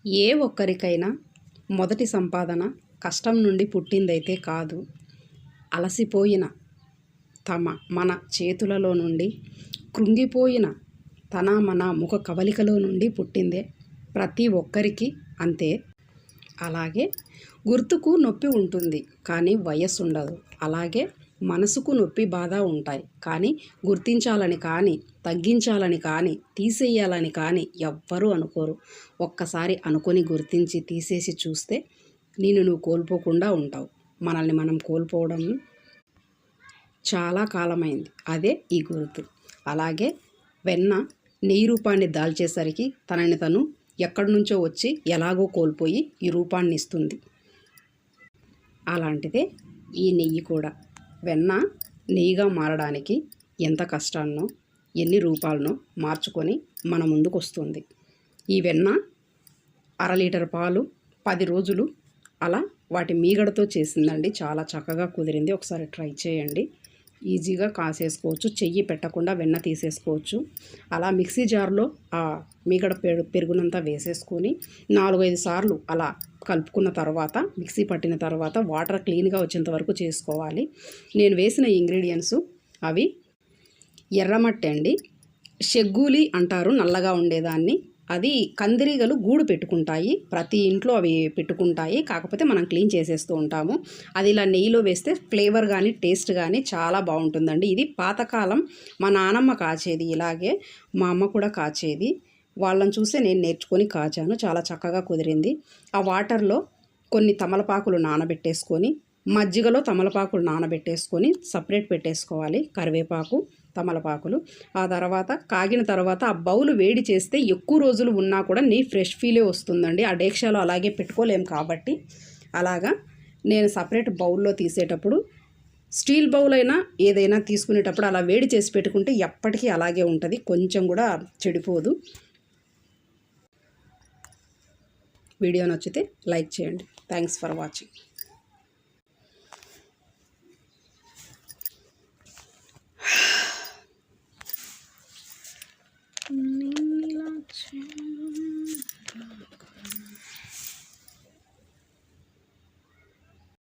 ఏ ఒక్కరికైనా మొదటి సంపాదన కష్టం నుండి పుట్టిందైతే కాదు. అలసిపోయిన మన చేతులలో నుండి, కృంగిపోయిన మన ముఖ కవలికలో నుండి పుట్టిందే ప్రతి ఒక్కరికి అంతే. అలాగే గుర్తుకు నొప్పి ఉంటుంది కానీ వయస్సు ఉండదు. అలాగే మనసుకు నొప్పి బాధ ఉంటాయి కానీ గుర్తించాలని కానీ తగ్గించాలని కానీ తీసేయాలని కానీ ఎవ్వరూ అనుకోరు. ఒక్కసారి అనుకొని గుర్తించి తీసేసి చూస్తే నువ్వు కోల్పోకుండా ఉంటావు. మనల్ని మనం కోల్పోవడం చాలా కాలమైంది. అదే ఈ గుర్తు. అలాగే వెన్న నెయ్యి రూపాన్ని దాల్చేసరికి తనని తను ఎక్కడి నుంచో వచ్చి ఎలాగో కోల్పోయి ఈ రూపాన్ని ఇస్తుంది. అలాంటిదే ఈ నెయ్యి కూడా. వెన్న నెయ్యిగా మారడానికి ఎంత కష్టాన్నో ఎన్ని రూపాలనో మార్చుకొని మన ముందుకు వస్తుంది. ఈ వెన్న 1/2 లీటర్ పాలు 10 రోజులు అలా వాటి మీగడతో చేసిందండి. చాలా చక్కగా కుదిరింది. ఒకసారి ట్రై చేయండి. ఈజీగా కాసేసుకోవచ్చు. చెయ్యి పెట్టకుండా వెన్న తీసేసుకోవచ్చు. అలా మిక్సీ జార్లో ఆ మీగడ పెరుగునంతా వేసేసుకొని 4-5 సార్లు అలా కలుపుకున్న తర్వాత మిక్సీ పట్టిన తర్వాత వాటర్ క్లీన్గా వచ్చేంత వరకు చేసుకోవాలి. నేను వేసిన ఇంగ్రీడియంట్స్ అవి ఎర్రమట్టి అండి, షెగ్గూలి అంటారు నల్లగా ఉండేదాన్ని. అది కందిరీగలు గూడు పెట్టుకుంటాయి. ప్రతి ఇంట్లో అవి పెట్టుకుంటాయి. కాకపోతే మనం క్లీన్ చేసేస్తూ ఉంటాము. అది ఇలా నెయ్యిలో వేస్తే ఫ్లేవర్ కానీ టేస్ట్ కానీ చాలా బాగుంటుందండి. ఇది పాతకాలం మా నానమ్మ కాచేది ఇలాగే, మా అమ్మ కూడా కాచేది. వాళ్ళని చూసే నేను నేర్చుకొని కాచాను. చాలా చక్కగా కుదిరింది. ఆ వాటర్లో కొన్ని తమలపాకులు నానబెట్టేసుకొని, మజ్జిగలో తమలపాకులు నానబెట్టేసుకొని సపరేట్ పెట్టేసుకోవాలి. కరివేపాకు, తమలపాకులు. ఆ తర్వాత కాగిన తర్వాత ఆ బౌల్ వేడి చేస్తే ఎక్కువ రోజులు ఉన్నా కూడా ఫ్రెష్ ఫీలే వస్తుందండి. ఆ డేక్షాలో అలాగే పెట్టుకోలేము కాబట్టి అలాగా నేను సపరేట్ బౌల్లో తీసేటప్పుడు స్టీల్ బౌల్ అయినా ఏదైనా తీసుకునేటప్పుడు అలా వేడి చేసి పెట్టుకుంటే ఎప్పటికీ అలాగే ఉంటుంది. కొంచెం కూడా చెడిపోదు. వీడియో నచ్చితే లైక్ చేయండి. Thanks for watching.